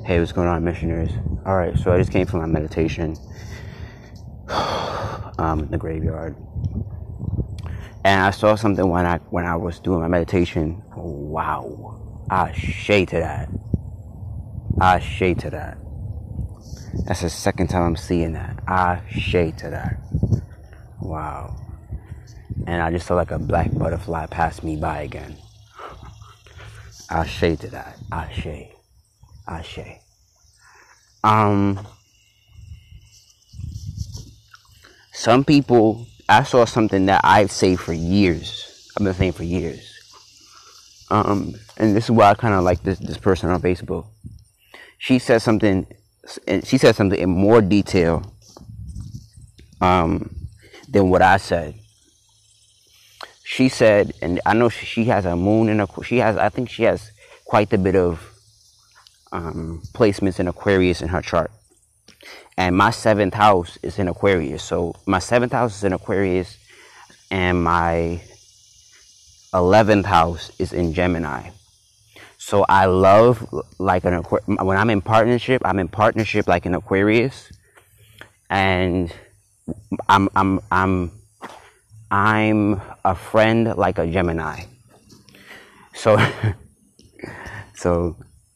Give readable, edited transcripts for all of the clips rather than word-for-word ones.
Hey, what's going on, missionaries? All right, so I just came from my meditation in the graveyard, and I saw something when I was doing my meditation. Wow, I shade to that. I shade to that. That's the second time I'm seeing that. I shade to that. Wow. And I just saw like a black butterfly pass me by again. I shade to that. I shade. I shade. Some people, I saw something that I've said for years. I've been saying for years. And this is why I kind of like this person on Facebook. She said something in more detail than what I said. She said, and I know she has a moon in I think she has quite a bit of placements in Aquarius in her chart. And my 7th house is in Aquarius. So my 7th house is in Aquarius and my 11th house is in Gemini. So I love like when I'm in partnership like in Aquarius, and I'm a friend like a Gemini. So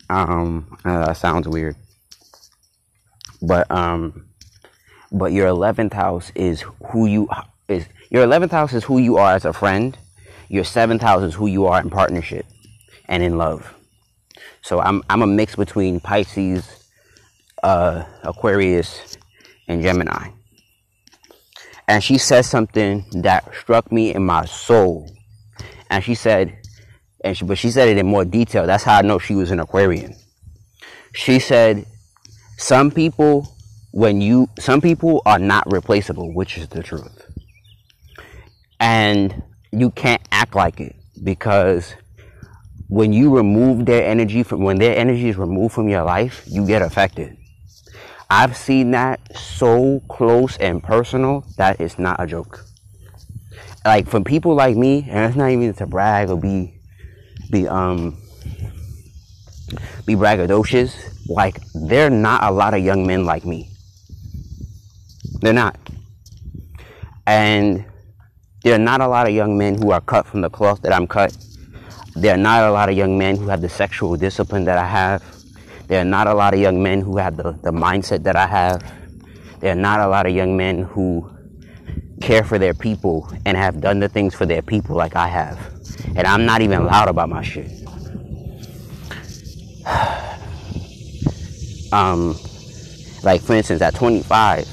that sounds weird. But your 11th house is your 11th house is who you are as a friend. Your 7th house is who you are in partnership and in love. So I'm a mix between Pisces, Aquarius, and Gemini. And she said something that struck me in my soul. And she said, but she said it in more detail. That's how I know she was an Aquarian. She said, some people are not replaceable, which is the truth. And you can't act like it, because when you remove their energy when their energy is removed from your life, you get affected. I've seen that so close and personal that it's not a joke. Like, for people like me, and it's not even to brag or be braggadocious, like, there are not a lot of young men like me. They're not. And there are not a lot of young men who are cut from the cloth that I'm cut. There are not a lot of young men who have the sexual discipline that I have. There are not a lot of young men who have the mindset that I have. There are not a lot of young men who care for their people and have done the things for their people like I have. And I'm not even loud about my shit. Like, for instance, at 25,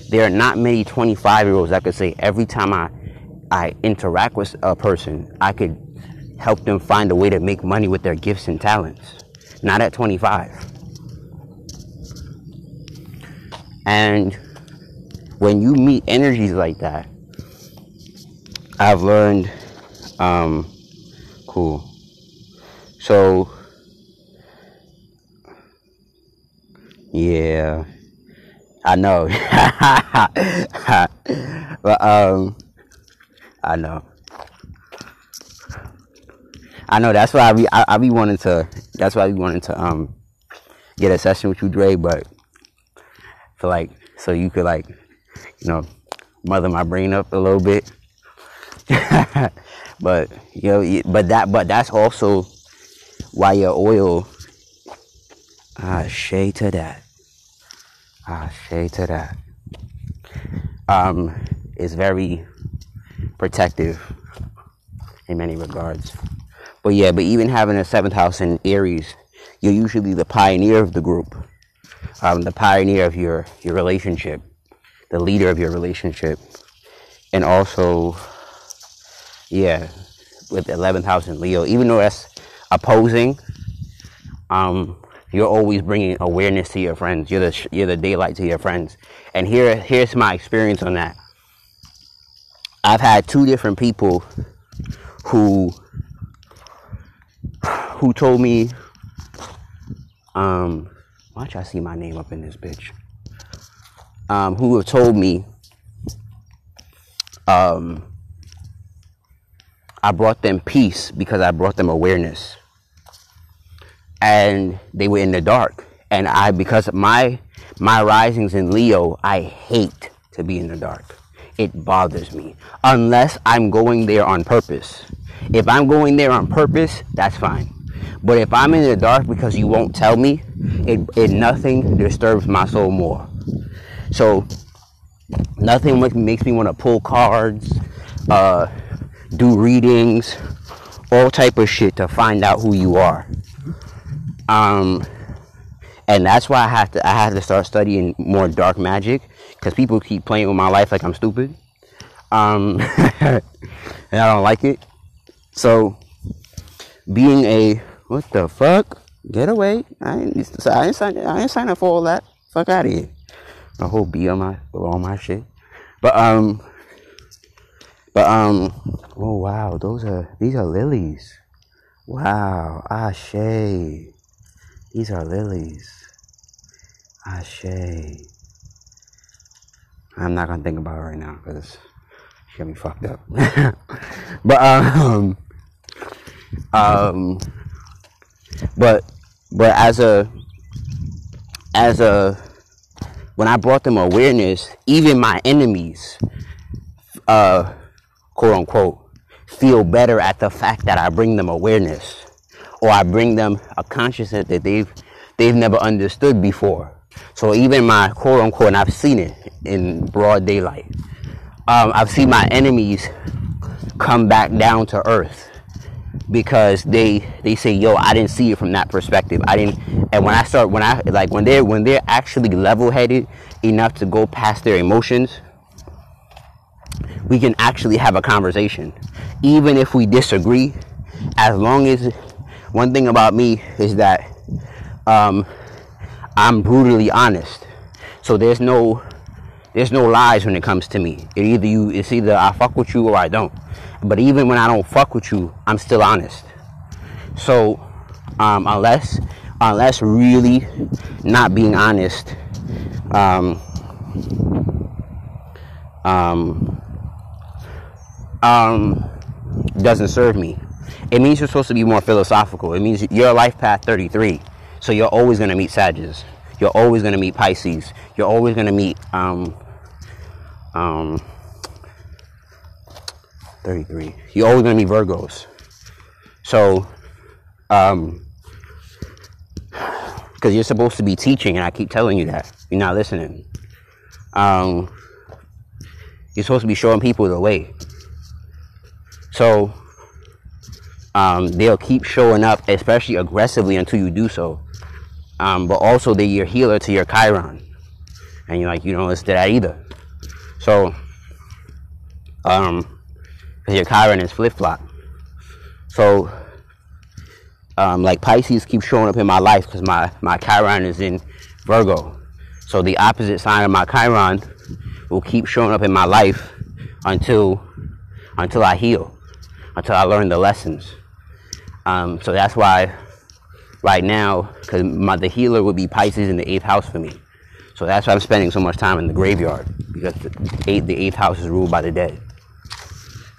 there are not many 25-year-olds that could say every time I interact with a person, I could help them find a way to make money with their gifts and talents. Not at 25. And when you meet energies like that, I've learned, cool. So, yeah, I know. But, I know, that's why I be wanting to get a session with you, Dre, but for like, so you could, like, you know, mother my brain up a little bit. But, you know, but that's also why your oil, shade to that, is very protective in many regards. But yeah, but even having a 7th house in Aries, you're usually the pioneer of the group, the pioneer of your relationship, the leader of your relationship. And also, yeah, with the 11th house in Leo, even though that's opposing, you're always bringing awareness to your friends. You're the daylight to your friends. And here's my experience on that. I've had 2 different people who told me, watch, I see my name up in this bitch, who have told me, I brought them peace because I brought them awareness. And they were in the dark. And because my rising's in Leo, I hate to be in the dark. It bothers me unless I'm going there on purpose. If I'm going there on purpose, that's fine. But if I'm in the dark because you won't tell me, it nothing disturbs my soul more. So nothing makes me want to pull cards, do readings, all type of shit to find out who you are. And that's why I had to start studying more dark magic, because people keep playing with my life like I'm stupid. And I don't like it. So being a, what the fuck? Get away. I ain't sign up for all that. Fuck out of here. A whole bee on all my shit. But oh wow, these are lilies. Wow, Ashe. These are lilies. Ashe. I'm not gonna think about it right now because it's gonna be fucked up. But as a when I brought them awareness, even my enemies, quote unquote, feel better at the fact that I bring them awareness, or I bring them a consciousness that they've never understood before. So even my quote unquote, and I've seen it in broad daylight, I've seen my enemies come back down to earth because they say, yo, I didn't see it from that perspective. And when they're actually level-headed enough to go past their emotions, we can actually have a conversation, even if we disagree. As long as, one thing about me is that I'm brutally honest, so there's no lies when it comes to me. It's either I fuck with you or I don't. But even when I don't fuck with you, I'm still honest. So unless really not being honest doesn't serve me. It means you're supposed to be more philosophical. It means you're life path 33. So you're always going to meet Sagittarius. You're always going to meet Pisces. You're always going to meet 33. You're always going to meet Virgos. So because you're supposed to be teaching, and I keep telling you that. You're not listening. You're supposed to be showing people the way. So they'll keep showing up, especially aggressively, until you do so. But also they're your healer to your chiron. And you're like, you don't listen to that either. So because your chiron is flip-flop. So like Pisces keeps showing up in my life because my chiron is in Virgo. So the opposite sign of my chiron will keep showing up in my life until I heal, until I learn the lessons. So that's why right now, because the healer would be Pisces in the 8th house for me. So that's why I'm spending so much time in the graveyard, because the 8th house is ruled by the dead.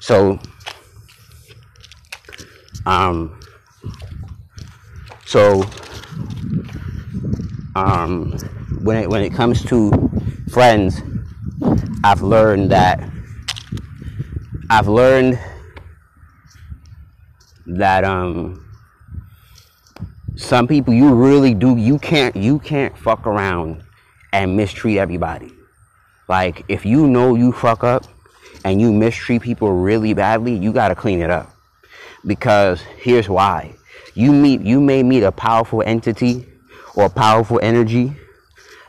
So when it comes to friends, I've learned that some people you can't fuck around and mistreat everybody. Like, if you know you fuck up and you mistreat people really badly, you gotta clean it up. Because here's why. You may meet a powerful entity or powerful energy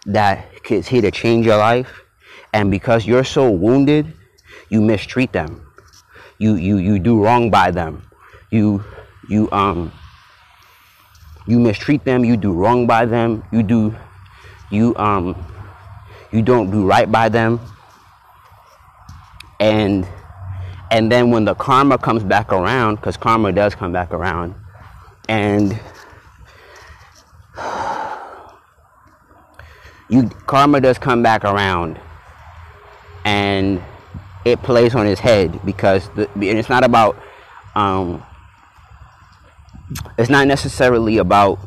that is here to change your life, and because you're so wounded, you mistreat them. You do wrong by them. You mistreat them, you do wrong by them, you don't do right by them. And then when the karma comes back around, because karma does come back around, and karma does come back around, and it plays on his head, because it's not about it's not necessarily about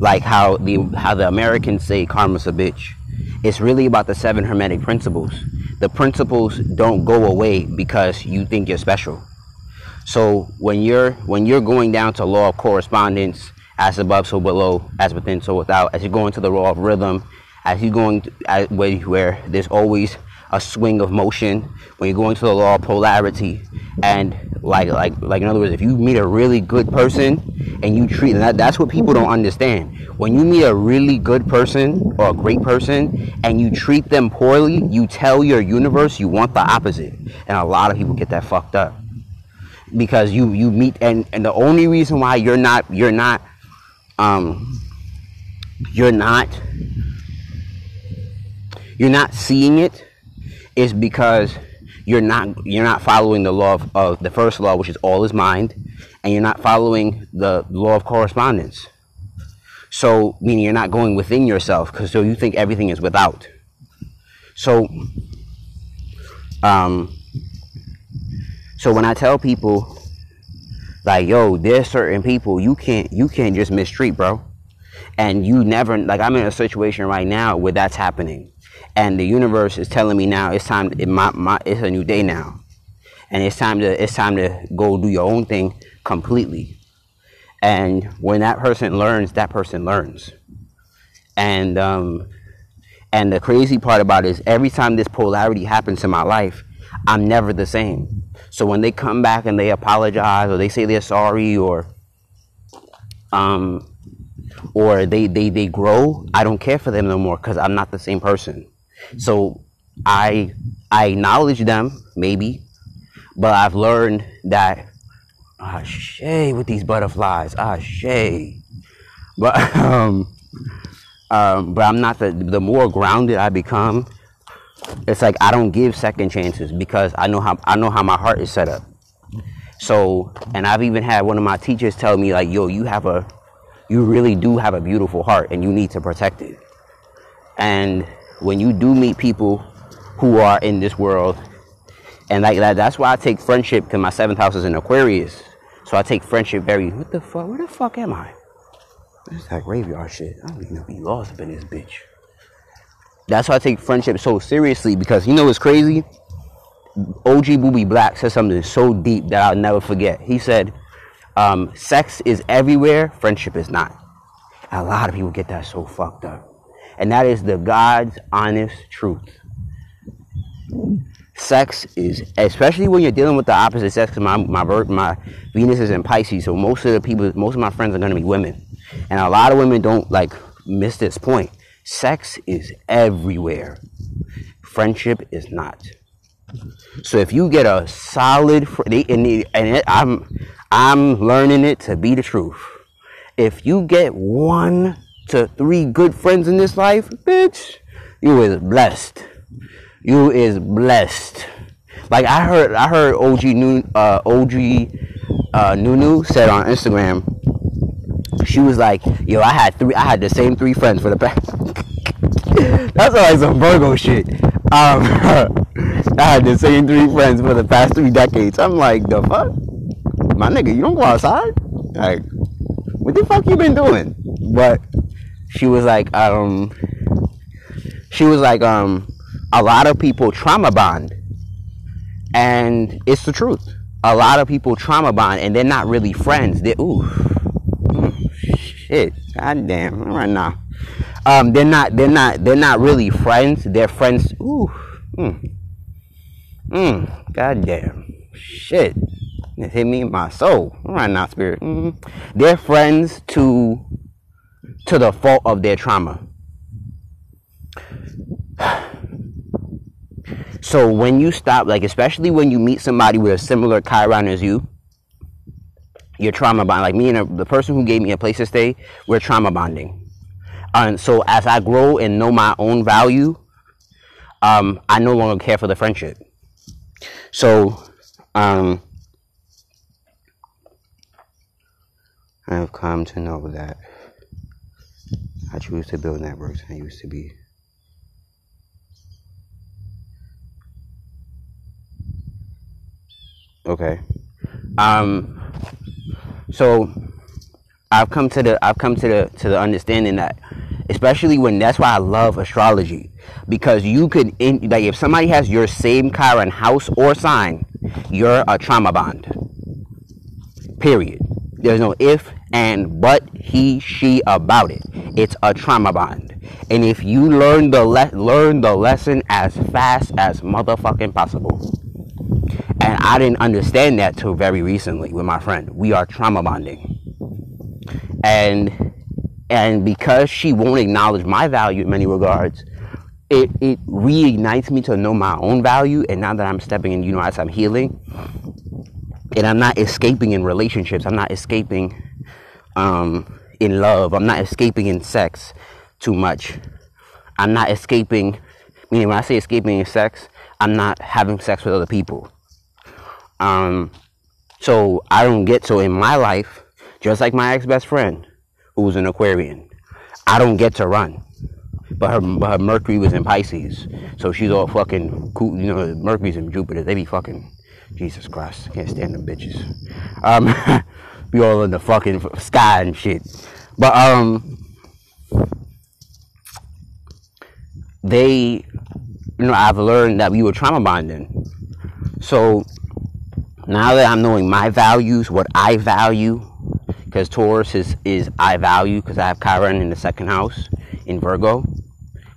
like how the Americans say karma's a bitch. It's really about the 7 hermetic principles. The principles don't go away because you think you're special. So when you're going down to law of correspondence, as above so below, as within so without, as you go into the law of rhythm, as you going where there's always a swing of motion, when you're going to the law of polarity, and like in other words, if you meet a really good person and you treat that's what people don't understand. When you meet a really good person or a great person and you treat them poorly, you tell your universe you want the opposite, and a lot of people get that fucked up because you meet and the only reason why you're not seeing it is because you're not following the law of the first law, which is all is mind, and you're not following the law of correspondence. So meaning you're not going within yourself, because so you think everything is without. So so when I tell people like, yo, there's certain people you can't just mistreat, bro. And you never, like, I'm in a situation right now where that's happening, and the universe is telling me now it's time. It's a new day now, and it's time to go do your own thing completely. And when that person learns, and the crazy part about it is every time this polarity happens in my life, I'm never the same. So when they come back and they apologize or they say they're sorry or they grow, I don't care for them no more because I'm not the same person. So I acknowledge them maybe, but I've learned that shay with these butterflies, shay. But but I'm not the more grounded I become, it's like I don't give second chances because I know how my heart is set up. So, and I've even had one of my teachers tell me like, yo, you really do have a beautiful heart and you need to protect it. And when you do meet people who are in this world, and like that's why I take friendship, because my 7th house is in Aquarius. So I take friendship very, where the fuck am I? It's like graveyard shit. I don't even know if you lost up in this bitch. That's why I take friendship so seriously, because you know what's crazy? OG Booby Black said something so deep that I'll never forget. He said, sex is everywhere, friendship is not. And a lot of people get that so fucked up. And that is the God's honest truth. Sex is, especially when you're dealing with the opposite sex, because my Venus is in Pisces, so most of my friends are going to be women. And a lot of women don't like miss this point. Sex is everywhere. Friendship is not. So if you get a solid, I'm learning it to be the truth. If you get 1 to 3 good friends in this life, bitch, you is blessed. You is blessed. Like I heard OG Nunu said on Instagram. She was like, yo, I had the same 3 friends for the past. That's like some Virgo shit. I had the same 3 friends for the past 3 decades. I'm like, the fuck? My nigga, you don't go outside? Like, what the fuck you been doing? But she was like, a lot of people trauma bond. And it's the truth. A lot of people trauma bond and they're not really friends. Shit. God damn. Right now. They're not really friends. They're friends. God damn. Shit. It hit me in my soul. Right now, spirit. They're friends to the fault of their trauma. So when you stop, like, especially when you meet somebody with a similar chiron as you, you're trauma bonding. Like me and the person who gave me a place to stay, we're trauma bonding. And so as I grow and know my own value, I no longer care for the friendship. So I have come to know that I choose to build networks and I used to be. Okay. So to the understanding that, especially when, that's why I love astrology, because you could, like, if somebody has your same chiron house or sign, you're a trauma bond. Period. There's no if and but, he, she about it. It's a trauma bond. And if you learn the lesson as fast as motherfucking possible. And I didn't understand that till very recently with my friend. We are trauma bonding. And because she won't acknowledge my value in many regards, it reignites me to know my own value. And now that I'm stepping in, as I'm healing, and I'm not escaping in relationships, I'm not escaping in love, I'm not escaping in sex too much. I'm not escaping, meaning when I say escaping in sex, I'm not having sex with other people. So I don't get, so in my life, just like my ex-best friend, who was an Aquarian, I don't get to run. But her Mercury was in Pisces, so she's all fucking cool. Mercury's in Jupiter, they be fucking, Jesus Christ, can't stand them bitches. Be all in the fucking sky and shit. But they, I've learned that we were trauma bonding. So now that I'm knowing my values, what I value, because Taurus is I value, because I have Chiron in the second house in Virgo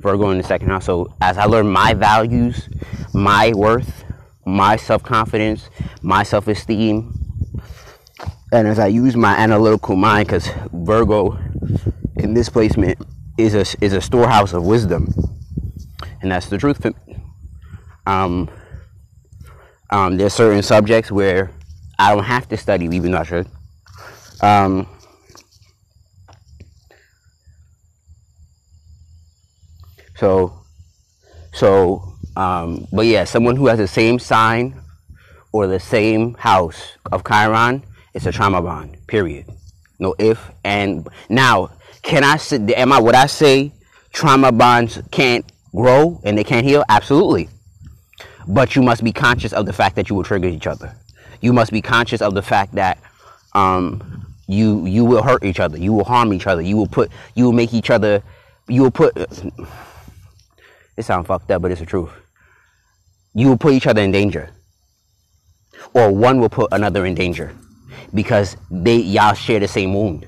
in the second house. So as I learn my values, my worth, my self-confidence, my self-esteem, and as I use my analytical mind, because Virgo in this placement is a storehouse of wisdom, and that's the truth. There's certain subjects where I don't have to study, even though I should. But yeah, someone who has the same sign or the same house of Chiron, it's a trauma bond, period. No if and. Now, would I say trauma bonds can't grow and they can't heal? Absolutely. But you must be conscious of the fact that you will trigger each other. You must be conscious of the fact that you will hurt each other. You will harm each other. You will make each other. You will put. It sounds fucked up, but it's the truth. You will put each other in danger, or one will put another in danger, because y'all share the same wound.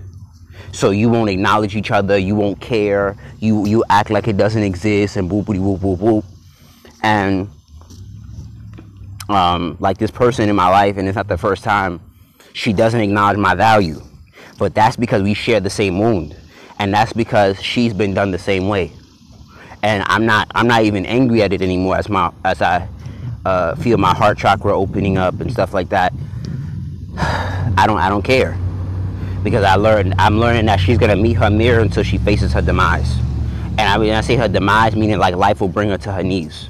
So you won't acknowledge each other. You won't care. You act like it doesn't exist, and boopity whoop whoop whoop. And like this person in my life, and it's not the first time, she doesn't acknowledge my value, but that's because we share the same wound, and that's because she's been done the same way. And I'm not even angry at it anymore as I feel my heart chakra opening up and stuff like that. I don't care, because I'm learning that she's gonna meet her mirror until she faces her demise. And I say her demise, meaning like life will bring her to her knees.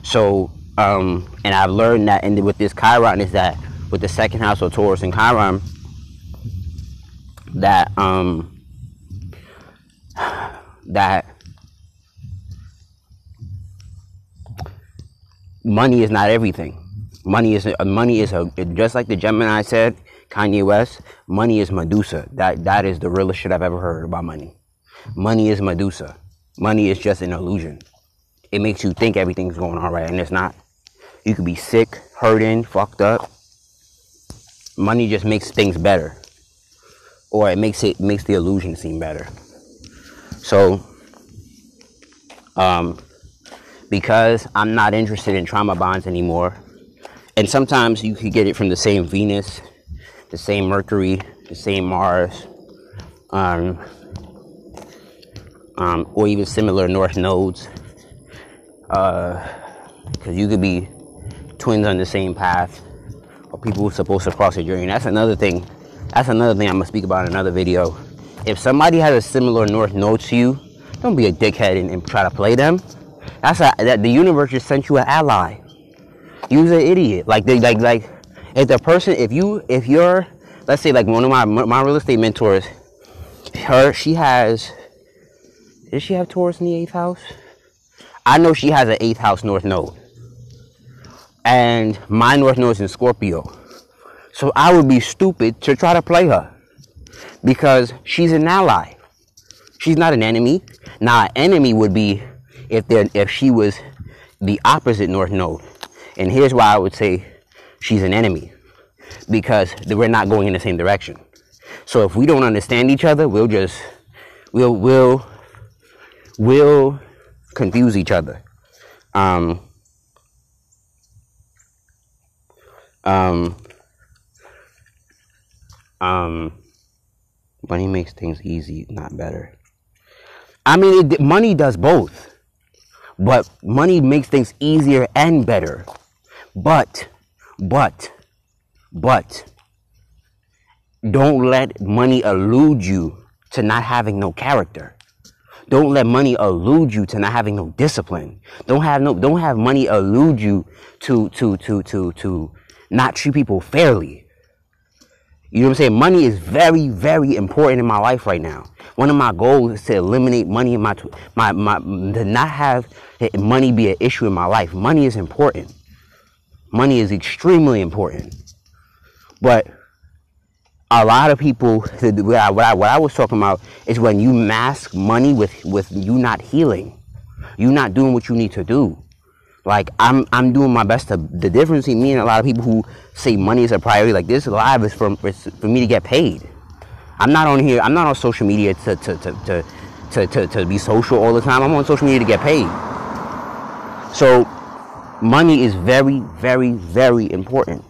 So and I've learned that, and with this Chiron, is that with the second house of Taurus and Chiron, that money is not everything. Money is just like the Gemini said, Kanye West. Money is Medusa. That is the realest shit I've ever heard about money. Money is Medusa. Money is just an illusion. It makes you think everything's going all right, and it's not. You could be sick, hurting, fucked up. Money just makes things better, or it makes the illusion seem better. So, because I'm not interested in trauma bonds anymore, and sometimes you could get it from the same Venus, the same Mercury, the same Mars, or even similar North nodes, because you could be twins on the same path, or people who are supposed to cross a journey. That's another thing I'm gonna speak about in another video. If somebody has a similar North node to you, don't be a dickhead and try to play them. That the universe just sent you an ally. You're an idiot. Like if the person, if you're, let's say like one of my real estate mentors, does she have Taurus in the 8th house? I know she has an 8th house North node, and my North node is in Scorpio. So I would be stupid to try to play her. because she's an ally. She's not an enemy. Now, an enemy would be if she was the opposite North Node. And here's why I would say she's an enemy, because we're not going in the same direction. So if we don't understand each other, we'll confuse each other. Money makes things easy, not better. I mean, money does both, but money makes things easier and better. But, don't let money elude you to not having no character. Don't let money elude you to not having no discipline. Don't have money elude you to not treat people fairly. You know what I'm saying? Money is very, very important in my life right now. One of my goals is to eliminate money in to not have money be an issue in my life. Money is important. Money is extremely important. But a lot of people, what I was talking about is when you mask money with you not healing, you not doing what you need to do. Like, I'm doing my best. The difference between me and a lot of people who say money is a priority, like this live, is for me to get paid. I'm not on here. I'm not on social media to be social all the time. I'm on social media to get paid. So money is very, very, very important,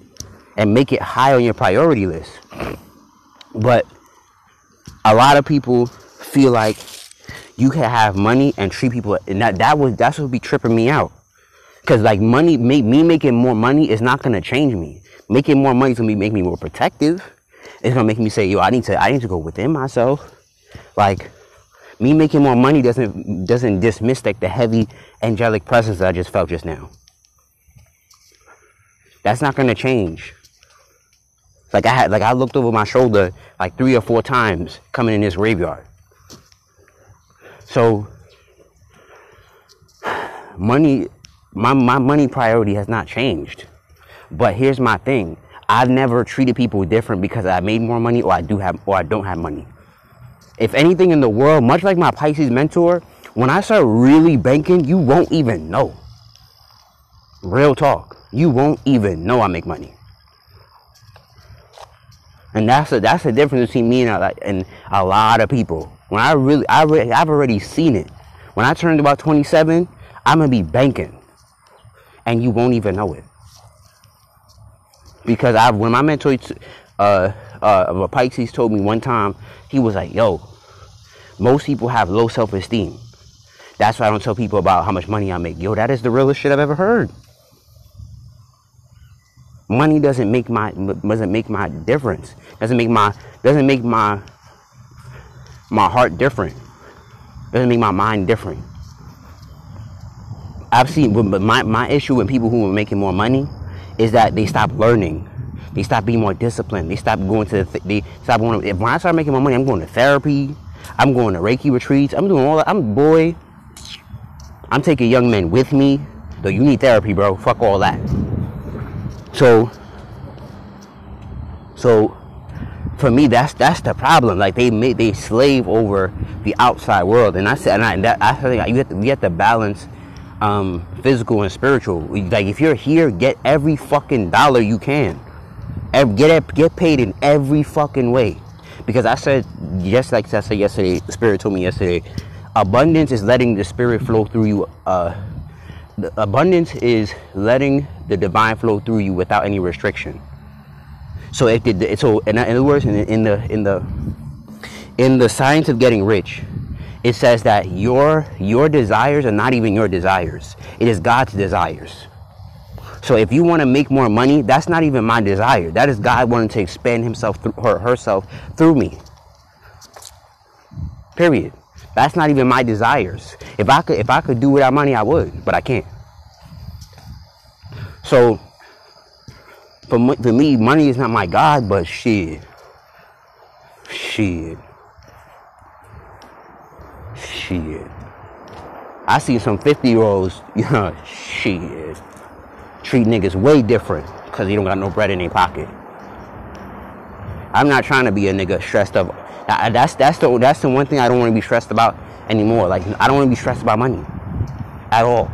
and make it high on your priority list. But a lot of people feel like you can have money and treat people, and that's what be tripping me out. Because, like, me making more money is not going to change me. Making more money is going to make me more protective. It's going to make me say, yo, I need to go within myself. Like, me making more money doesn't dismiss, like, the heavy angelic presence that I just felt just now. That's not going to change. I looked over my shoulder like 3 or 4 times coming in this graveyard. So, money... My money priority has not changed. But here's my thing. I've never treated people different because I made more money or I don't have money. If anything in the world, much like my Pisces mentor, when I start really banking, you won't even know. Real talk. You won't even know I make money. And that's the difference between me and a lot of people. When I've already seen it. When I turned about 27, I'm going to be banking. And you won't even know it. Because when my mentor, Pisces, told me one time, he was like, yo, most people have low self-esteem. That's why I don't tell people about how much money I make. Yo, that is the realest shit I've ever heard. Money doesn't make my difference. Doesn't make my heart different. Doesn't make my mind different. I've seen, but my issue with people who are making more money is that they stop learning. They stop being more disciplined. They stop going to, when I start making more money, I'm going to therapy. I'm going to Reiki retreats. I'm doing all that. I'm taking young men with me. Though you need therapy, bro. Fuck all that. So for me, that's the problem. Like, they slave over the outside world. And I think you have to balance physical and spiritual. Like, if you're here, get every fucking dollar you can. Get paid in every fucking way. Because I said, just like I said yesterday, the Spirit told me yesterday, abundance is letting the Spirit flow through you. The abundance is letting the divine flow through you without any restriction. So in other words, in the science of getting rich, it says that your desires are not even your desires. It is God's desires. So if you want to make more money, that's not even my desire. That is God wanting to expand himself herself through me. Period. That's not even my desires. If I could do without money, I would, but I can't. So for me, money is not my God, but shit. I see some 50-year-olds, shit, treat niggas way different because they don't got no bread in their pocket. I'm not trying to be a nigga stressed up. That's the one thing I don't want to be stressed about anymore. Like, I don't want to be stressed about money at all.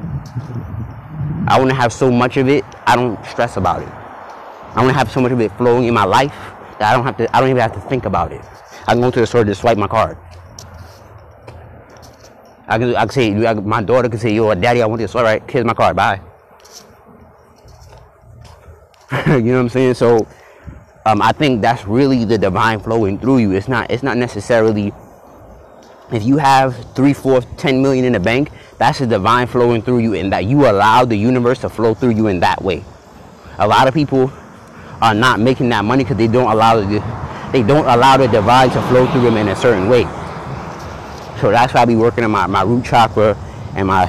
I want to have so much of it, I don't stress about it. I want to have so much of it flowing in my life that I don't even have to think about it. I can go to the store and just swipe my card. I can say, my daughter can say, yo, daddy, I want this. All right, here's my card, bye. You know what I'm saying? So I think that's really the divine flowing through you. It's not necessarily, if you have 3, 4, 10 million in the bank, that's the divine flowing through you, and that you allow the universe to flow through you in that way. A lot of people are not making that money because they don't allow the divine to flow through them in a certain way. So that's why I be working on my root chakra and my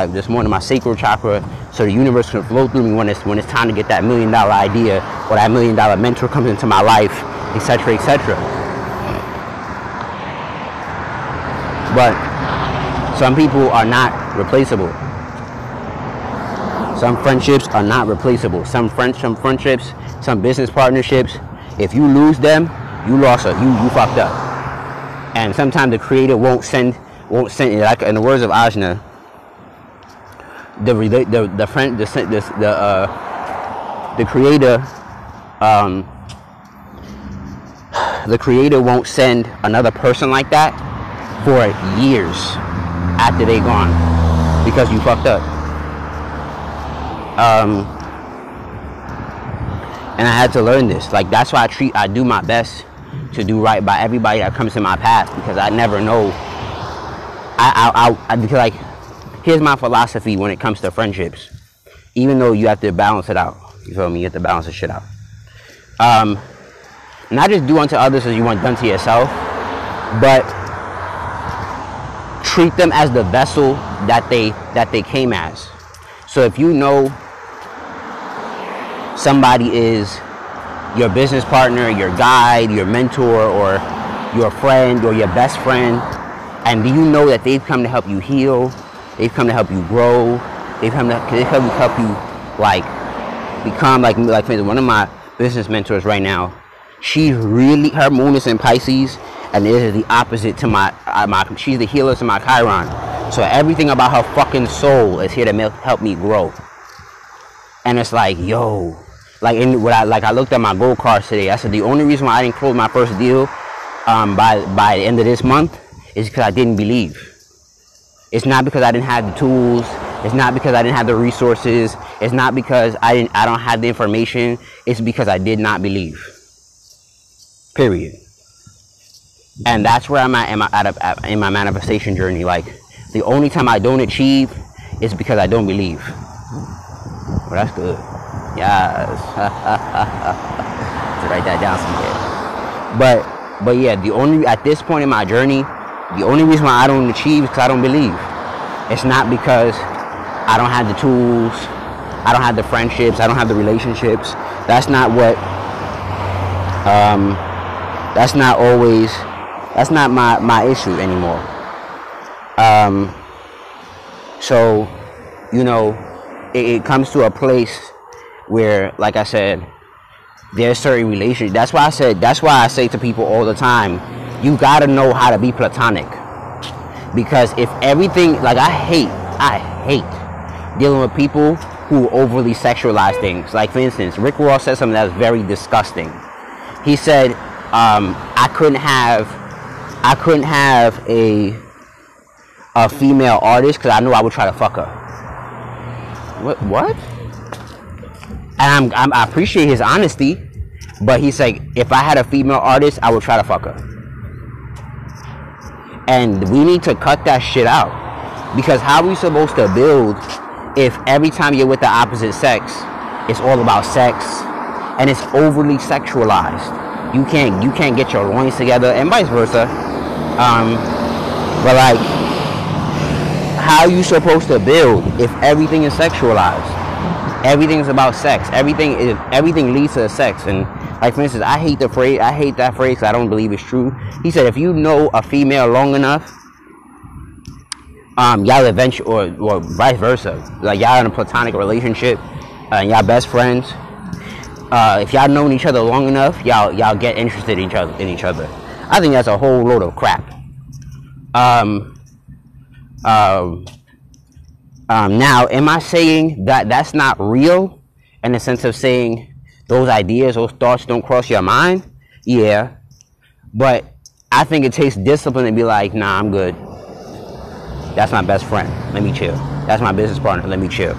this morning my sacral chakra, so the universe can flow through me when it's time to get that $1 million idea or that $1 million mentor comes into my life, etc., etc. But some people are not replaceable. Some friendships are not replaceable. Some friendships, some business partnerships, if you lose them, you fucked up. And sometimes the creator won't send like in the words of Ajna, the creator won't send another person like that for years after they gone, because you fucked up. And I had to learn this. Like, that's why I do my best to do right by everybody that comes in my path, because I never know. Because, like, here's my philosophy when it comes to friendships. Even though you have to balance it out, you feel me? You have to balance the shit out. Not just do unto others as you want done to yourself, but treat them as the vessel that they came as. So if you know somebody is your business partner, your guide, your mentor, or your friend, or your best friend, and you know that they've come to help you heal, they've come to help you grow, they've come to help you like become like for instance, one of my business mentors right now, her moon is in Pisces, and it is the opposite to my she's the healer to my chiron. So everything about her fucking soul is here to help me grow. And it's like, yo, like I looked at my gold cards today. I said the only reason why I didn't close my first deal by the end of this month is because I didn't believe. It's not because I didn't have the tools. It's not because I didn't have the resources. It's not because I don't have the information. It's because I did not believe. Period. And that's where I'm at in my manifestation journey. Like, the only time I don't achieve is because I don't believe. Well, that's good. Yes. To write that down somewhere. But yeah, at this point in my journey, the only reason why I don't achieve is because I don't believe. It's not because I don't have the tools, I don't have the friendships, I don't have the relationships. That's not what. That's not my issue anymore. So, you know, it comes to a place where, like I said, there's certain relationships. That's why I say to people all the time, you gotta know how to be platonic. Because if everything, like, I hate dealing with people who overly sexualize things. Like, for instance, Rick Ross said something that was very disgusting. He said, I couldn't have a female artist because I knew I would try to fuck her. What? And I appreciate his honesty, but he's like, if I had a female artist, I would try to fuck her. And we need to cut that shit out, because how are we supposed to build if every time you're with the opposite sex, it's all about sex and it's overly sexualized? You can't get your loins together, and vice versa. But like, how are you supposed to build if everything is sexualized? Everything is about sex. Everything leads to sex. And like, for instance, I hate that phrase. Because I don't believe it's true. He said, if you know a female long enough, y'all eventually, or vice versa, like y'all in a platonic relationship, and y'all best friends, If y'all known each other long enough, y'all get interested in each other. I think that's a whole load of crap. Now, am I saying that that's not real in the sense of saying those ideas, those thoughts don't cross your mind? Yeah, but I think it takes discipline to be like, nah, I'm good. That's my best friend. Let me chill. That's my business partner. Let me chill.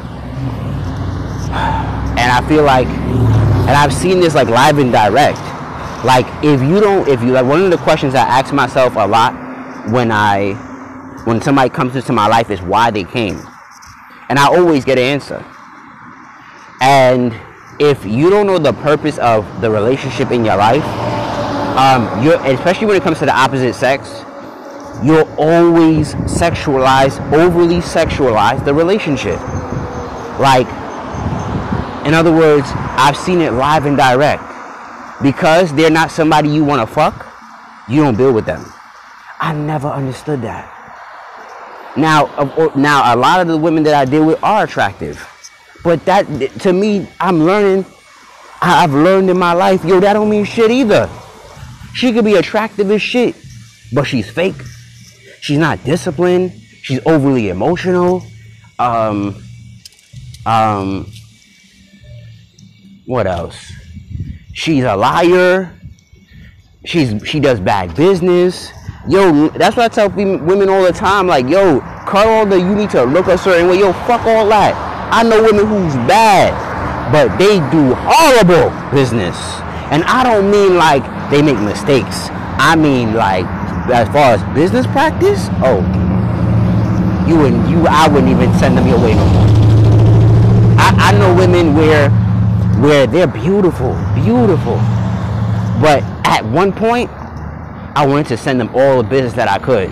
And I feel like, and I've seen this like live and direct. Like if you like, one of the questions I ask myself a lot when somebody comes into my life is why they came. And I always get an answer. And if you don't know the purpose of the relationship in your life, especially when it comes to the opposite sex, you'll always overly sexualize the relationship. Like, in other words, I've seen it live and direct. Because they're not somebody you want to fuck, you don't build with them. I never understood that. Now, a lot of the women that I deal with are attractive. But that, to me, I've learned in my life, yo, that don't mean shit either. She could be attractive as shit, but she's fake. She's not disciplined. She's overly emotional. What else? She's a liar. She does bad business. Yo, that's what I tell women all the time. Like, yo, cut all the you need to look a certain way. Yo, fuck all that. I know women who's bad, but they do horrible business. And I don't mean like they make mistakes. I mean like as far as business practice, I wouldn't even send them your way no more. I know women where they're beautiful, but at one point I wanted to send them all the business that I could.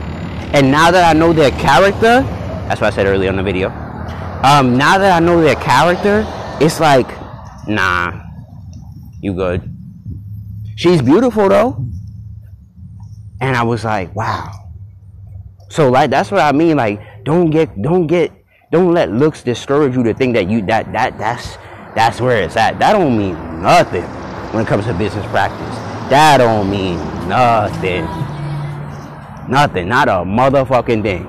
And now that I know their character, that's what I said earlier in the video. Now that I know their character, it's like, nah, you good. She's beautiful though. And I was like, wow. So like, that's what I mean. Like, don't let looks discourage you to think that that's where it's at. That don't mean nothing when it comes to business practice. That don't mean nothing. Nothing. Not a motherfucking thing.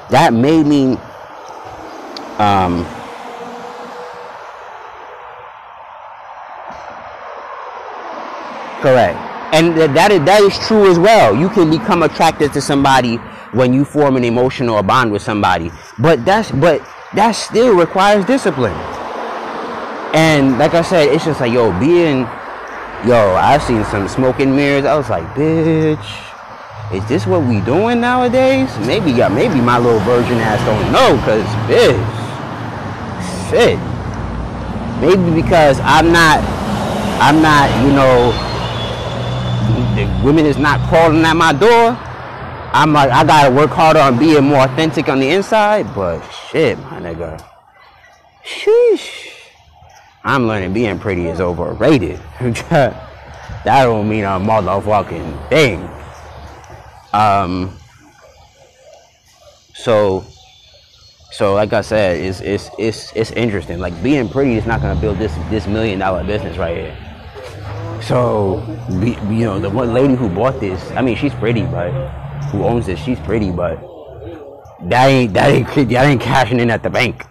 That may mean correct. And that is true as well. You can become attracted to somebody when you form an emotional bond with somebody. But that still requires discipline. And like I said, it's just like, I've seen some smoke and mirrors. I was like, bitch, is this what we doing nowadays? Maybe my little virgin ass don't know, cause bitch, shit. Maybe because I'm not, the women is not crawling at my door. I'm like, I gotta work harder on being more authentic on the inside. But shit, my nigga, sheesh. I'm learning being pretty is overrated. That don't mean a motherfucking thing. So like I said, it's interesting. Like, being pretty is not gonna build this $1 million business right here. So, the one lady who bought this, I mean, she's pretty, but who owns this, she's pretty, but that ain't cashing in at the bank.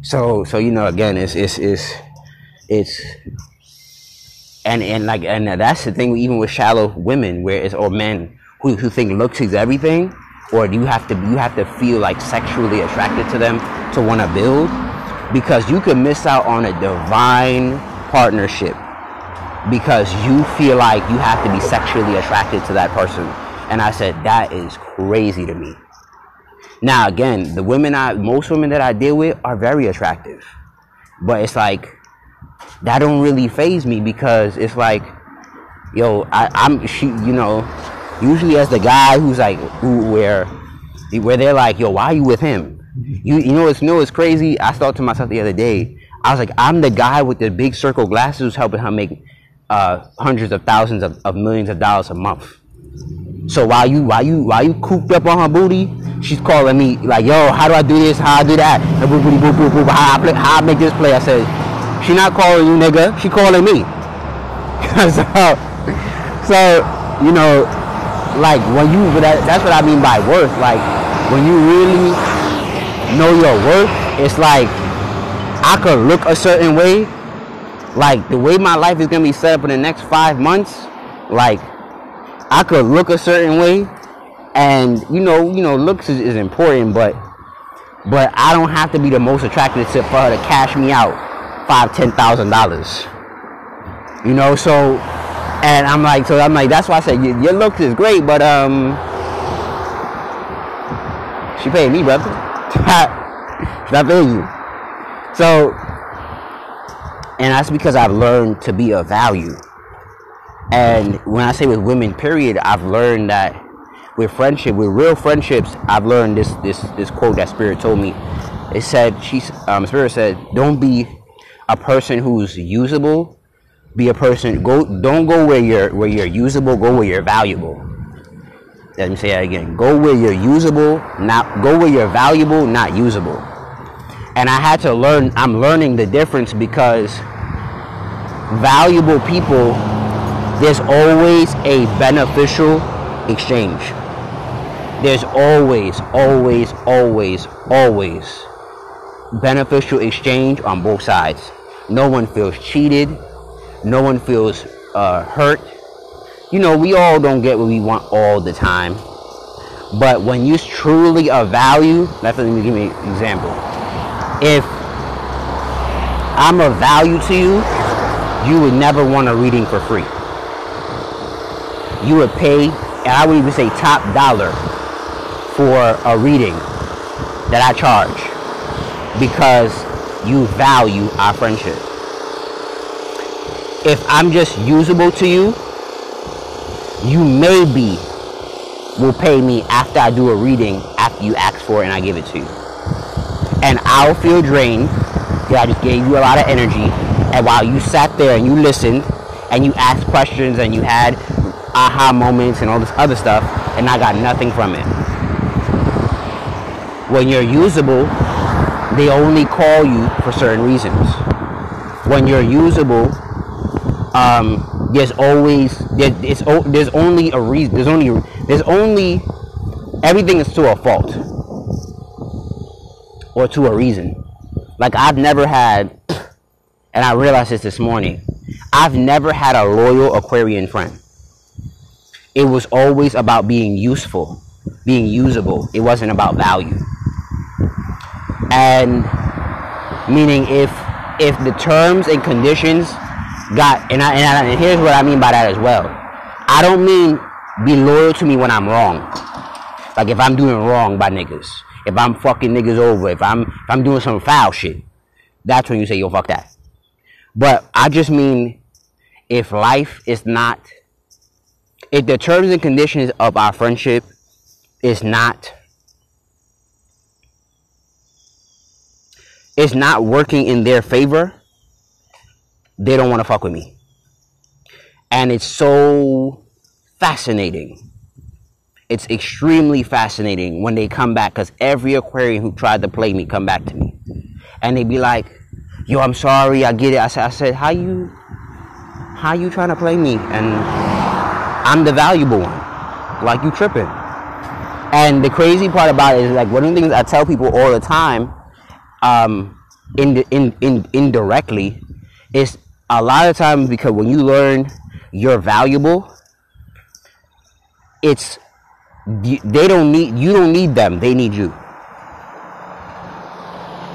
So again, it's and that's the thing, even with shallow women, or men who think looks is everything, or you have to feel like sexually attracted to them to want to build, because you could miss out on a divine partnership because you feel like you have to be sexually attracted to that person. And I said, that is crazy to me. Now again, most women that I deal with are very attractive, but it's like, that don't really faze me, because it's like, usually as the guy who's like, where they're like, yo, why are you with him? It's crazy. I thought to myself the other day, I was like, I'm the guy with the big circle glasses who's helping her make hundreds of thousands of millions of dollars a month. So while you cooped up on her booty, she's calling me like, yo, how do I do this? How I do that? And boop, boop, boop, boop, boop, how I make this play? I said, she not calling you, nigga. She calling me. so you know, like when you, that's what I mean by worth. Like when you really know your worth, it's like I could look a certain way. Like the way my life is gonna be set up in the next 5 months, like I could look a certain way, and you know, looks is important, but I don't have to be the most attractive for her to cash me out $5,000-$10,000. You know, so, and I'm like, that's why I said your looks is great, but she paid me, brother. She's not paying you. So, and that's because I've learned to be of value. And when I say with women, period, I've learned that with friendship, with real friendships, I've learned this quote that Spirit told me. It said, Spirit said, don't be a person who's usable. Be a person. Don't go where you're usable. Go where you're valuable. Let me say that again. Go where you're usable. Go where you're valuable, not usable. And I had to learn. I'm learning the difference because valuable people, there's always a beneficial exchange. There's always beneficial exchange on both sides. No one feels cheated. No one feels hurt. You know, we all don't get what we want all the time. But when you're truly of value, let me give me an example. If I'm of value to you, you would never want a reading for free. You would pay, and I would even say top dollar for a reading that I charge because you value our friendship. If I'm just usable to you, you maybe will pay me after I do a reading, after you ask for it and I give it to you. And I'll feel drained because I just gave you a lot of energy. And while you sat there and you listened and you asked questions and you had aha moments and all this other stuff, and I got nothing from it. When you're usable, they only call you for certain reasons. When you're usable, there's only a reason. There's only everything is to a fault or to a reason. Like I've never had, and I realized this morning, I've never had a loyal Aquarian friend. It was always about being useful, being usable. It wasn't about value. And meaning if the terms and conditions got, and here's what I mean by that as well. I don't mean be loyal to me when I'm wrong. Like if I'm doing wrong by niggas, if I'm fucking niggas over, if I'm doing some foul shit, that's when you say, yo, fuck that. But I just mean if life is not, if the terms and conditions of our friendship is not, it's not working in their favor, they don't want to fuck with me. And it's so fascinating. It's extremely fascinating when they come back, because every Aquarian who tried to play me come back to me. And they be like, yo, I'm sorry, I get it. I said, how you trying to play me? And I'm the valuable one. Like, you tripping. And the crazy part about it is, like, one of the things I tell people all the time, indirectly, is a lot of times, because when you learn you're valuable, it's, you don't need them, they need you.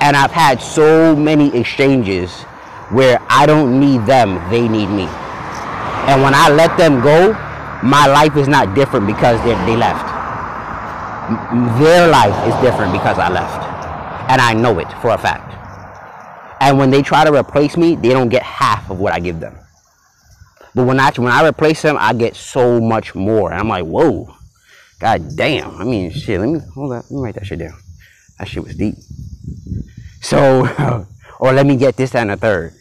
And I've had so many exchanges where I don't need them, they need me. And when I let them go, my life is not different because they left. Their life is different because I left. And I know it for a fact. And when they try to replace me, they don't get half of what I give them. But when I replace them, I get so much more. And I'm like, whoa, god damn. I mean, shit, let me write that shit down. That shit was deep. So, or let me get this, that, and a third.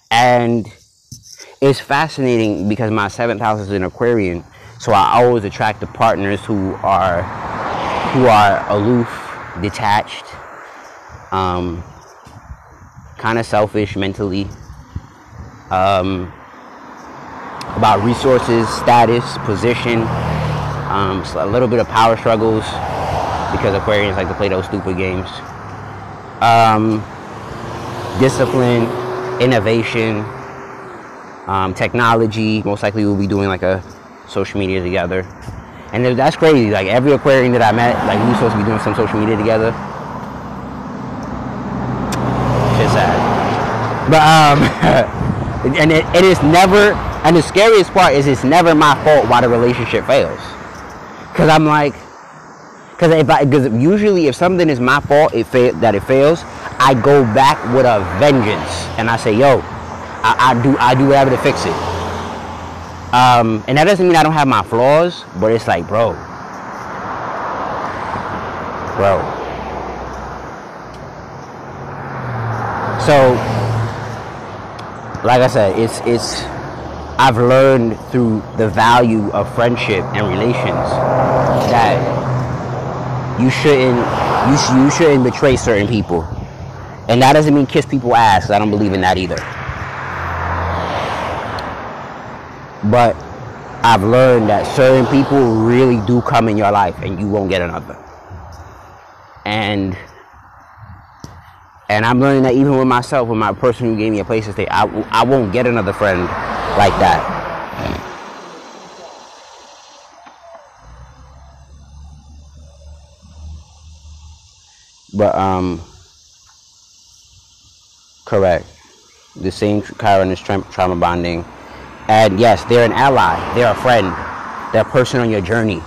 And it's fascinating because my 7th house is in Aquarian, so I always attract the partners who are aloof, detached, kind of selfish mentally, about resources, status, position, a little bit of power struggles because Aquarians like to play those stupid games. Discipline, innovation, technology. Most likely we'll be doing like a social media together. And that's crazy. Like every Aquarian that I met, like we were supposed to be doing some social media together. Shit's sad. But and it is never, and the scariest part is it's never my fault why the relationship fails. Cause I'm like, because usually if something is my fault that it fails, I go back with a vengeance and I say, yo, I do whatever to fix it. And that doesn't mean I don't have my flaws, but it's like, bro. So, like I said, it's I've learned through the value of friendship and relations that you shouldn't betray certain people. And that doesn't mean kiss people ass, 'cause I don't believe in that either. But I've learned that certain people really do come in your life and you won't get another. And I'm learning that even with myself, with my person who gave me a place to stay, I won't get another friend like that. But correct. The same chiron is trauma bonding. And yes, they're an ally. They're a friend. They're a person on your journey.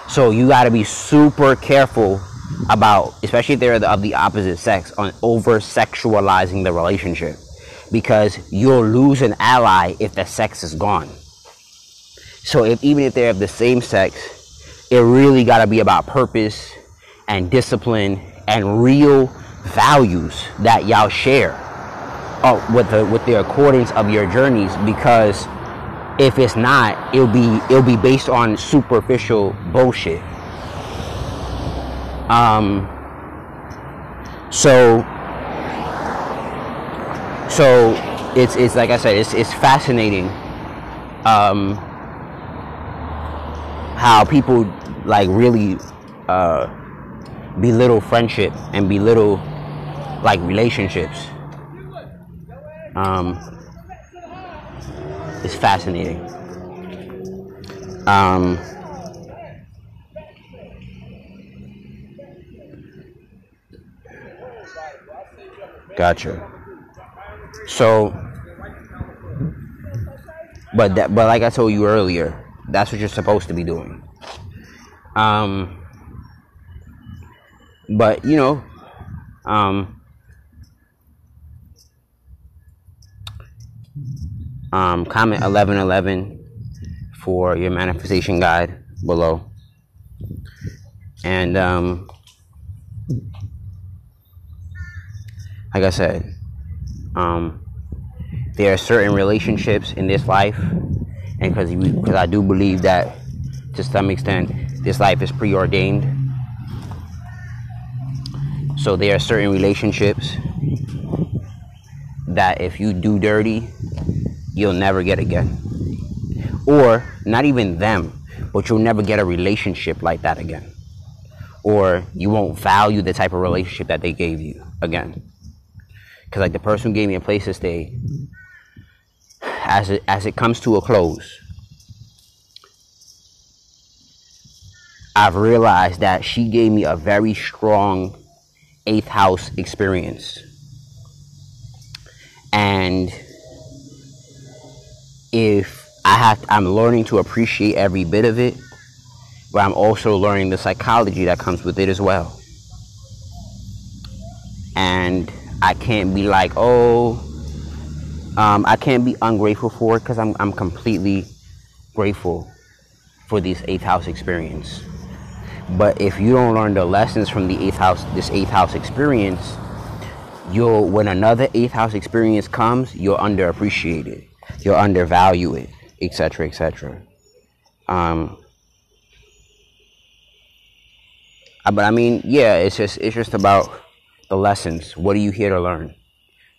So you got to be super careful about, especially if they're of the opposite sex, on over-sexualizing the relationship. Because you'll lose an ally if the sex is gone. So even if they're of the same sex, it really got to be about purpose and discipline and real values that y'all share with the accordance of your journeys. Because if it's not, it'll be based on superficial bullshit. So it's like I said, it's fascinating how people like really belittle friendship and belittle like relationships. It's fascinating. Gotcha. So, but like I told you earlier, that's what you're supposed to be doing. But you know, comment 1111 for your manifestation guide below. And like I said, there are certain relationships in this life, and because I do believe that to some extent this life is preordained. So there are certain relationships that if you do dirty, you'll never get again. Or not even them, but you'll never get a relationship like that again. Or you won't value the type of relationship that they gave you again. Because like the person who gave me a place to stay, as it comes to a close, I've realized that she gave me a very strong 8th house experience. And I'm learning to appreciate every bit of it, but I'm also learning the psychology that comes with it as well. And I can't be like, I can't be ungrateful for it, because I'm completely grateful for this 8th house experience. But if you don't learn the lessons from the 8th house, this 8th house experience, when another 8th house experience comes, you'll underappreciate it. You'll undervalue it, etc., etc. But I mean, yeah, it's just about the lessons. What are you here to learn?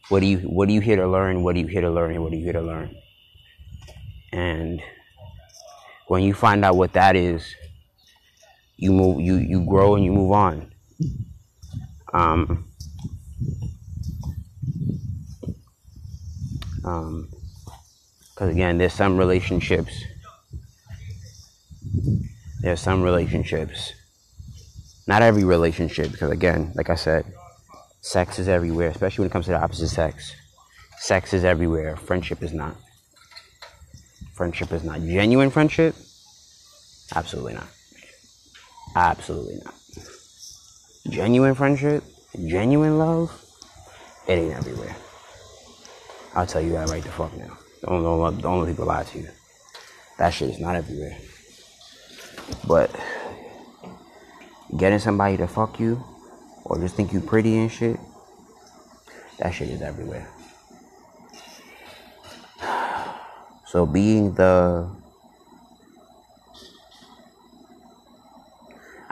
What are you here to learn? What are you here to learn? And what are you here to learn? And when you find out what that is, you grow and you move on. Because again, there's some relationships. Not every relationship, because again, like I said, sex is everywhere, especially when it comes to the opposite sex. Sex is everywhere. Friendship is not. Friendship is not. Genuine friendship? Absolutely not. Absolutely not. Genuine friendship? Genuine love? It ain't everywhere. I'll tell you that right the fuck now. Don't let people lie to you. That shit is not everywhere. But getting somebody to fuck you or just think you pretty and shit, that shit is everywhere. So being I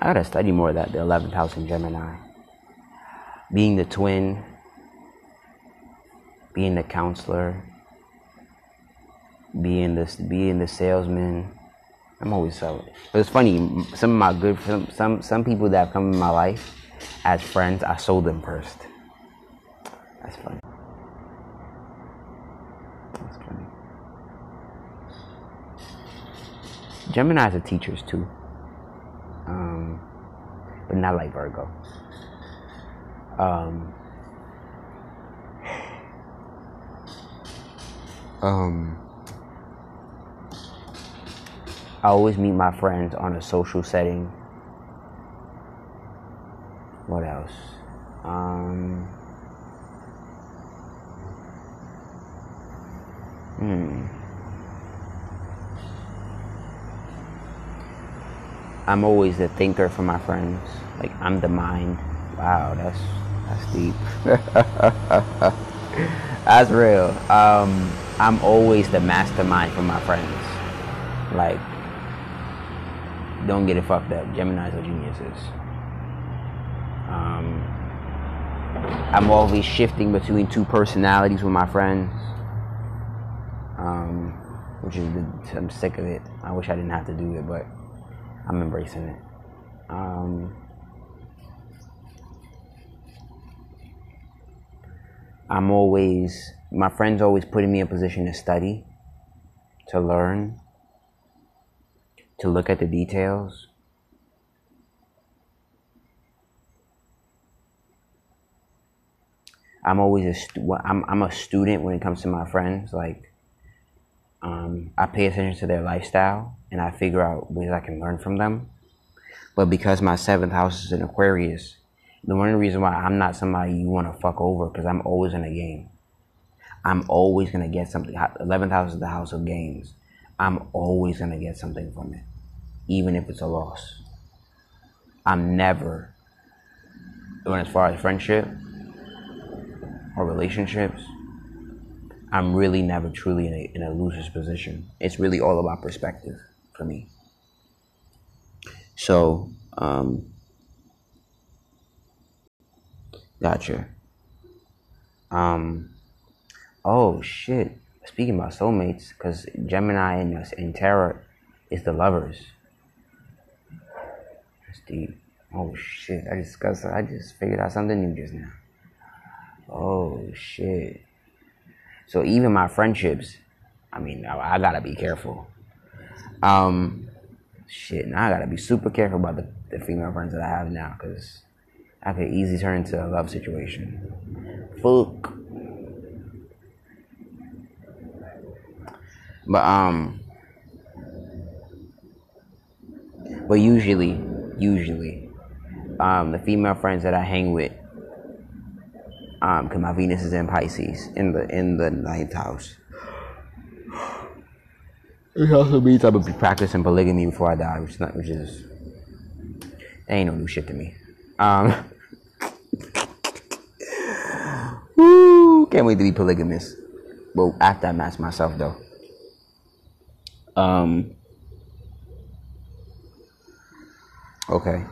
gotta study more of that, the 11th house in Gemini. Being the twin, being the counselor, being the salesman. I'm always selling. But it's funny, some people that have come in my life as friends, I sold them first. That's funny. Geminis are teachers too. But not like Virgo. I always meet my friends on a social setting. What else? I'm always the thinker for my friends. Like, I'm the mind. Wow, that's deep. That's real. I'm always the mastermind for my friends. Like, don't get it fucked up. Geminis are geniuses. I'm always shifting between two personalities with my friends. Which is, I'm sick of it. I wish I didn't have to do it, but I'm embracing it. My friends always putting me in a position to study, to learn, to look at the details. I'm a student when it comes to my friends. Like, I pay attention to their lifestyle and I figure out ways I can learn from them. But because my 7th house is in Aquarius, the one reason why I'm not somebody you want to fuck over, because I'm always in a game. I'm always going to get something. 11th house is the house of games. I'm always going to get something from it, even if it's a loss. I'm never, as far as friendship or relationships, I'm really never truly in a loser's position. It's really all about perspective for me. So, gotcha. Oh shit. Speaking about soulmates, because Gemini and Tarot is the lovers. That's deep. Oh shit. I just figured out something new just now. Oh shit. So even my friendships, I mean, I gotta be careful. Shit, now I gotta be super careful about the female friends that I have now, because I could easily turn into a love situation. Fuck. But usually, the female friends that I hang with, because my Venus is in Pisces in the 9th house. It also means I'm gonna be practicing polygamy before I die, which is that ain't no new shit to me. Woo, can't wait to be polygamous. Well, after I match myself though. Okay.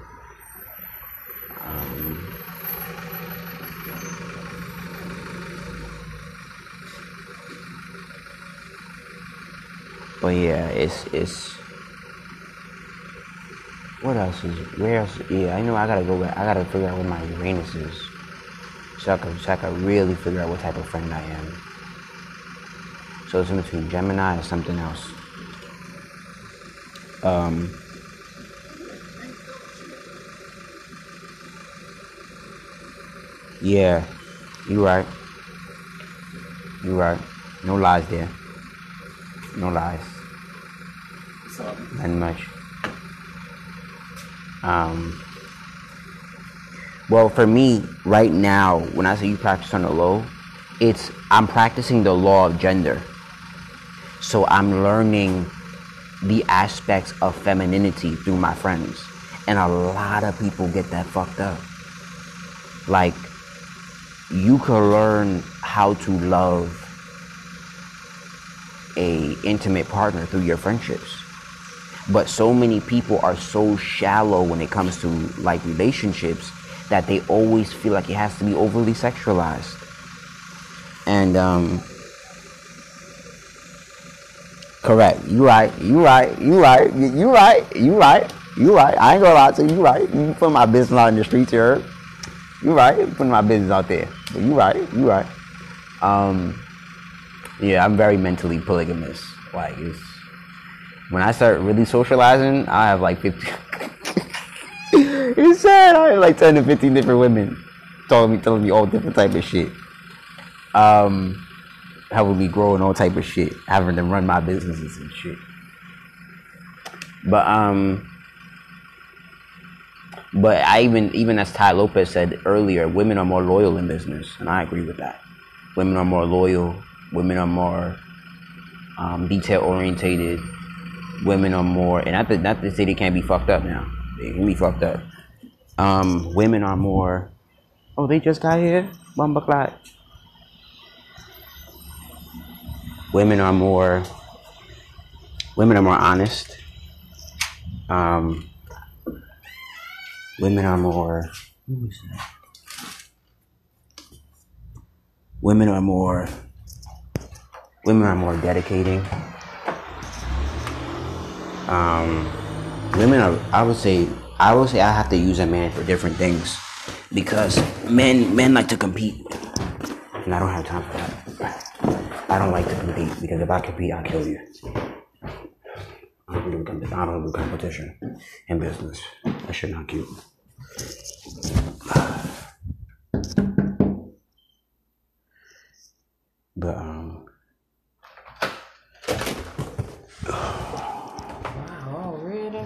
But yeah, it's what else is where else? Yeah, I know I gotta go back. I gotta figure out what my Uranus is, so I can really figure out what type of friend I am. So it's in between Gemini and something else. Yeah, you right. You right. No lies there. No lies. Not much. Well, for me, right now, when I say you practice on the low, I'm practicing the law of gender. So I'm learning the aspects of femininity through my friends. And a lot of people get that fucked up. Like, you can learn how to love a intimate partner through your friendships. But so many people are so shallow when it comes to like relationships that they always feel like it has to be overly sexualized. And correct. You right. I ain't gonna lie to you. You right. You put my business out in the streets here. You right. You putting my business out there. But you right. Yeah, I'm very mentally polygamous. Like when I start really socializing, I have like 50. It's sad. I have like 10 to 15 different women telling me all different type of shit. Helping me grow and all type of shit. Having them run my businesses and shit. But I even as Ty Lopez said earlier, women are more loyal in business, and I agree with that. Women are more loyal. Women are more detail orientated. Women are more, and not to say they can't be fucked up now. They can be fucked up. Women are more. Oh, they just got here. Bumbaclat. Women are more honest. Women are more. Who is that? Women are more dedicating. Women are. I would say I have to use a man for different things because men like to compete, and I don't have time for that. I don't like to compete because if I compete, I'll kill you. I don't do competition in business. That shit not cute. But wow, already?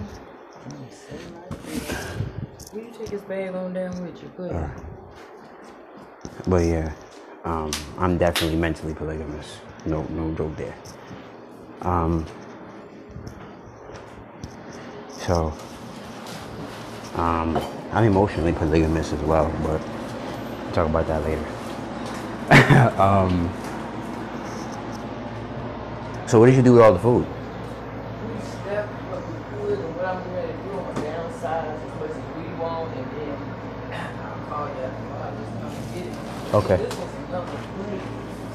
Will you take his bag on down with you, please? But yeah, I'm definitely mentally polygamous. No joke there. So I'm emotionally polygamous as well, but we'll talk about that later. So what did you do with all the food? We step what we could and what I'm ready to do. I'm going to downsize as much as we want, and then I'll call you after a while. Just come and get it. Okay. This one's another food.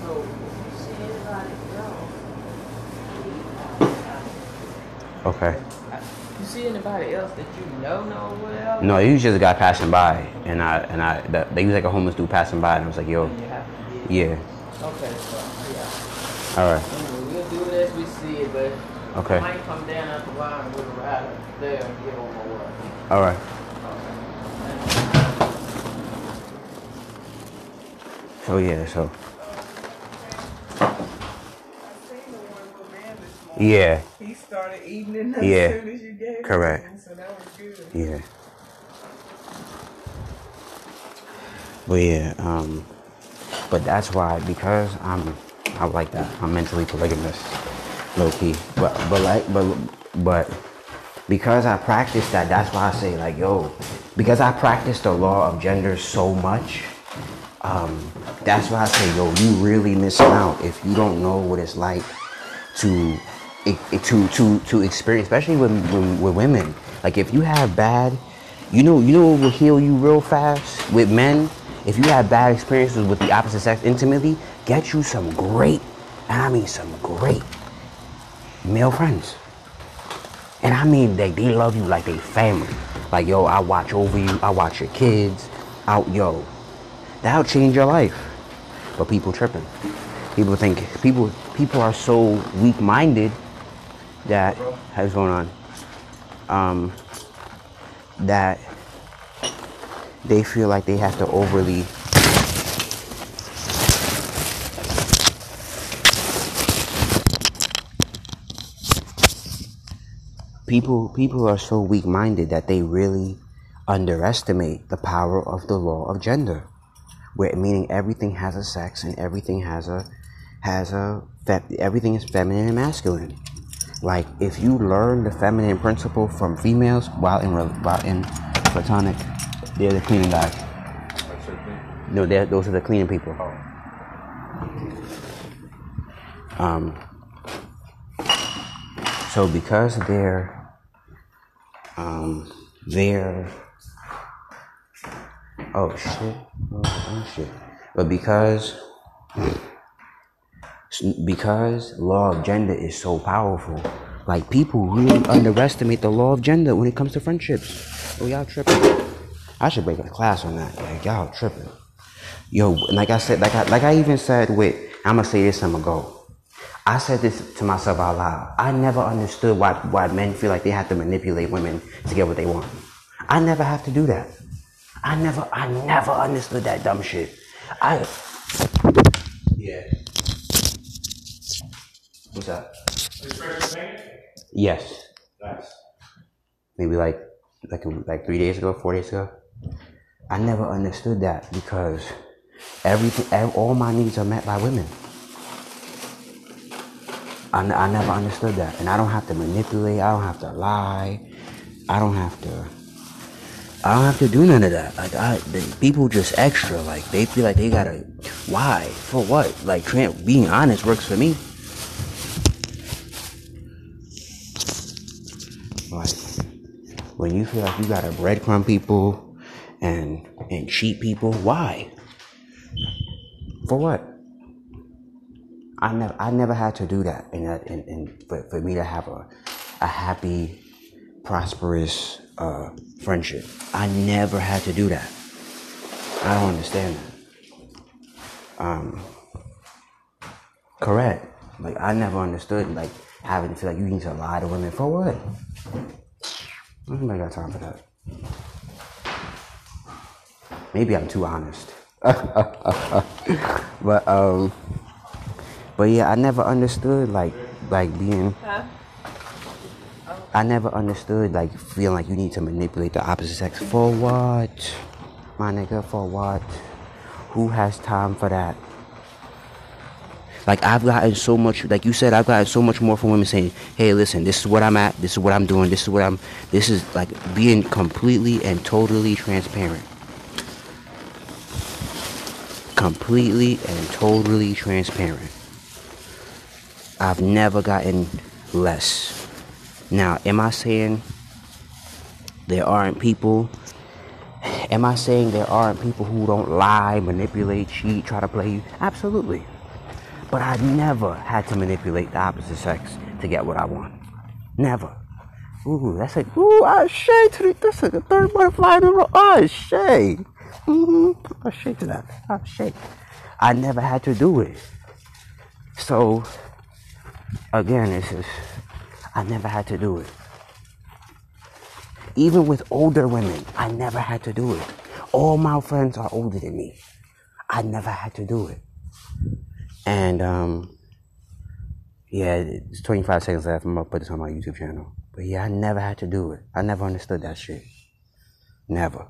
So if you see anybody else, Okay. you see anybody else that you know whatever? No, you just a guy passing by, and they was like a homeless dude passing by, and I was like, yo, yeah. Okay, so yeah. All right. We'll do it as we see it, but Okay. I might come down after a while and we'll ride up there and get on my way. All right. So yeah, so. Yeah. He started eating it as soon as you gave Correct. it, so that was good. Yeah. But yeah, but that's why, because I like that. I'm mentally polygamous, low key. But because I practice that, that's why I say like, yo, because I practice the law of gender so much, That's why I say, yo, you really missing out if you don't know what it's like to experience, especially with women. Like if you have bad, you know what will heal you real fast with men. If you have bad experiences with the opposite sex intimately, get you some great, and I mean some great male friends. And I mean they love you like they family. Like, yo, I watch over you, I watch your kids. Yo, that'll change your life. But people tripping. People are so weak-minded that, what's going on? That they feel like they have to overly people are so weak-minded that they really underestimate the power of the law of gender, where meaning everything has a sex and everything everything is feminine and masculine. Like if you learn the feminine principle from females while in platonic, they're the cleaning guys. No, those are the cleaning people. So because they're oh shit. But because law of gender is so powerful, like people really underestimate the law of gender when it comes to friendships. Oh, y'all tripping. I should break a class on that. Like, y'all tripping. Yo, like I said, like I even said I'm gonna say this, I'm gonna go. I said this to myself out loud. I never understood why men feel like they have to manipulate women to get what they want. I never have to do that. I never understood that dumb shit. Yeah. What's up? Yes. Nice. Maybe like 3 days ago, 4 days ago. I never understood that because all my needs are met by women. I never understood that, and I don't have to manipulate. I don't have to lie. I don't have to do none of that. Like people just extra. Like they feel like they gotta. Why? For what? Like being honest works for me. Like when you feel like you gotta breadcrumb people and cheat people, why? For what? I never had to do that, and for me to have a happy, prosperous friendship, I never had to do that. I don't understand that. Correct. Like I never understood like having to feel like you need to lie to women for what? Nobody got time for that. Maybe I'm too honest. But yeah, I never understood like being. I never understood like feeling like you need to manipulate the opposite sex for what, my nigga? For what? Who has time for that? Like I've gotten so much, like you said, I've gotten so much more from women saying, "Hey, listen, this is what I'm at. This is what I'm doing. This is like being completely and totally transparent." Completely and totally transparent. I've never gotten less. Now, am I saying there aren't people? Am I saying there aren't people who don't lie, manipulate, cheat, try to play you? Absolutely. But I never had to manipulate the opposite sex to get what I want. Never. Ooh, that's like, I shade. That's like a third butterfly in a row. I shade. I shade to that. I shade. I never had to do it. So, again, it's just, I never had to do it. Even with older women, I never had to do it. All my friends are older than me. I never had to do it. And, yeah, it's 25 seconds left. I'm going to put this on my YouTube channel. But yeah, I never had to do it. I never understood that shit. Never.